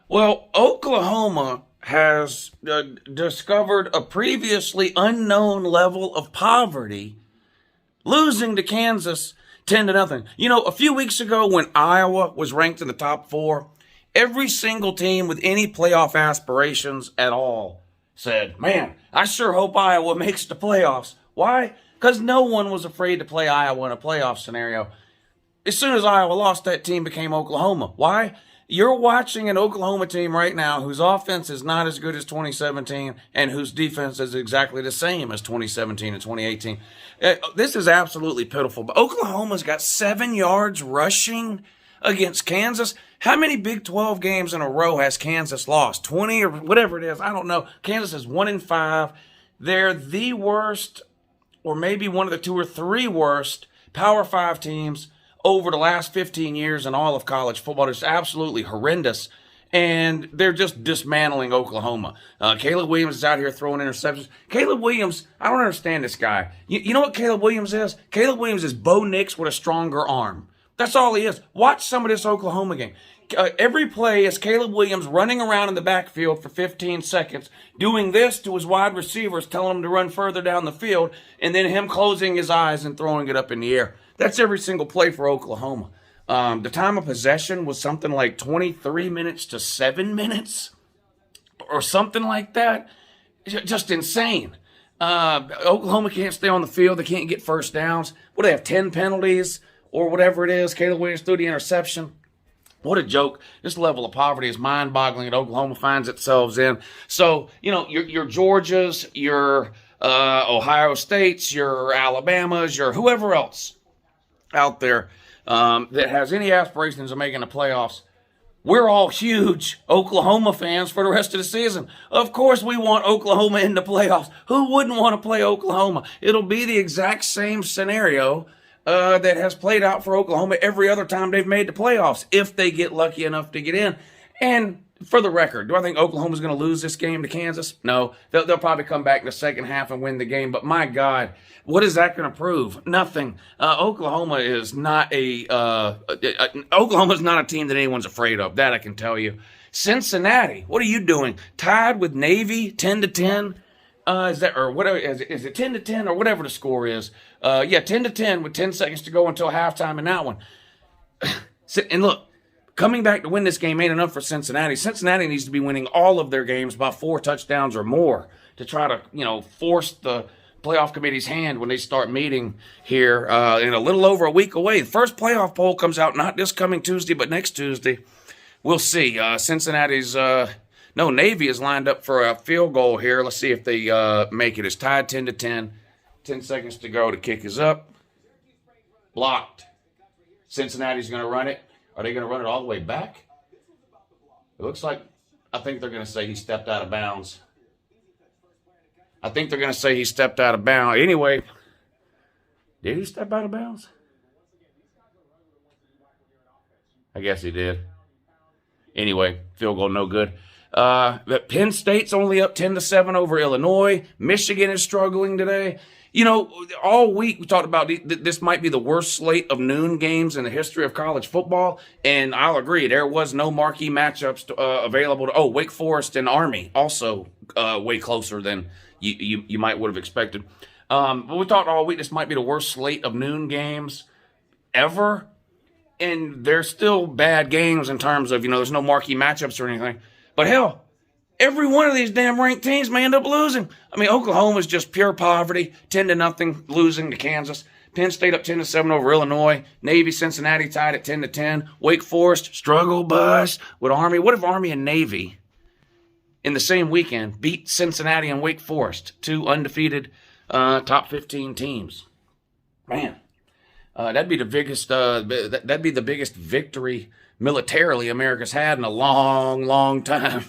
Well, Oklahoma has discovered a previously unknown level of poverty, losing to Kansas 10-0. You know, a few weeks ago when Iowa was ranked in the top four, every single team with any playoff aspirations at all said, man, I sure hope Iowa makes the playoffs. Why? Because no one was afraid to play Iowa in a playoff scenario. As soon as Iowa lost, that team became Oklahoma. Why? You're watching an Oklahoma team right now whose offense is not as good as 2017 and whose defense is exactly the same as 2017 and 2018. This is absolutely pitiful. But Oklahoma's got 7 yards rushing against Kansas. How many Big 12 games in a row has Kansas lost? 20 or whatever it is. I don't know. Kansas is 1-5. They're the worst, or maybe one of the 2 or 3 worst Power 5 teams over the last 15 years in all of college football. It's absolutely horrendous. And they're just dismantling Oklahoma. Caleb Williams is out here throwing interceptions. Caleb Williams, I don't understand this guy. You know what Caleb Williams is? Caleb Williams is Bo Nix with a stronger arm. That's all he is. Watch some of this Oklahoma game. Every play is Caleb Williams running around in the backfield for 15 seconds, doing this to his wide receivers, telling him to run further down the field, and then him closing his eyes and throwing it up in the air. That's every single play for Oklahoma. The time of possession was something like 23 minutes to 7 minutes or something like that. Just insane. Oklahoma can't stay on the field. They can't get first downs. What, they have 10 penalties or whatever it is? Caleb Williams threw the interception. What a joke. This level of poverty is mind-boggling that Oklahoma finds itself in. So, you know, your Georgias, your Ohio States, your Alabamas, your whoever else out there that has any aspirations of making the playoffs, we're all huge Oklahoma fans for the rest of the season. Of course we want Oklahoma in the playoffs. Who wouldn't want to play Oklahoma? It'll be the exact same scenario that has played out for Oklahoma every other time they've made the playoffs, if they get lucky enough to get in. And for the record, do I think Oklahoma's going to lose this game to Kansas? No. They'll probably come back in the second half and win the game. But my God, what is that going to prove? Nothing. Oklahoma is not Oklahoma's not a team that anyone's afraid of. That I can tell you. Cincinnati, what are you doing? Tied with Navy, 10-10. Is that, or whatever, is it 10-10 or whatever the score is? 10-10 with 10 seconds to go until halftime in that one. And look, coming back to win this game ain't enough for Cincinnati. Cincinnati needs to be winning all of their games by 4 touchdowns or more to try to, force the playoff committee's hand when they start meeting here in a little over a week away. The first playoff poll comes out not this coming Tuesday, but next Tuesday. We'll see. Navy is lined up for a field goal here. Let's see if they make it. It's tied 10-10. 10 seconds to go. The kick is up. Blocked. Cincinnati's going to run it. Are they going to run it all the way back? It looks like, I think they're going to say he stepped out of bounds. Anyway, did he step out of bounds? I guess he did. Anyway, field goal no good. Penn State's only up 10-7 over Illinois. Michigan is struggling today. All week we talked about this might be the worst slate of noon games in the history of college football, and I'll agree, there was no marquee matchups available. Wake Forest and Army, also way closer than you might would have expected. But we talked all week this might be the worst slate of noon games ever, and they're still bad games in terms of, there's no marquee matchups or anything. But hell, every one of these damn ranked teams may end up losing. I mean, Oklahoma's just pure poverty, 10-0 losing to Kansas. Penn State up 10-7 over Illinois. Navy, Cincinnati tied at 10-10. Wake Forest, struggle bus with Army. What if Army and Navy in the same weekend beat Cincinnati and Wake Forest, 2 undefeated top 15 teams? Man, that'd be the biggest victory militarily America's had in a long, long time.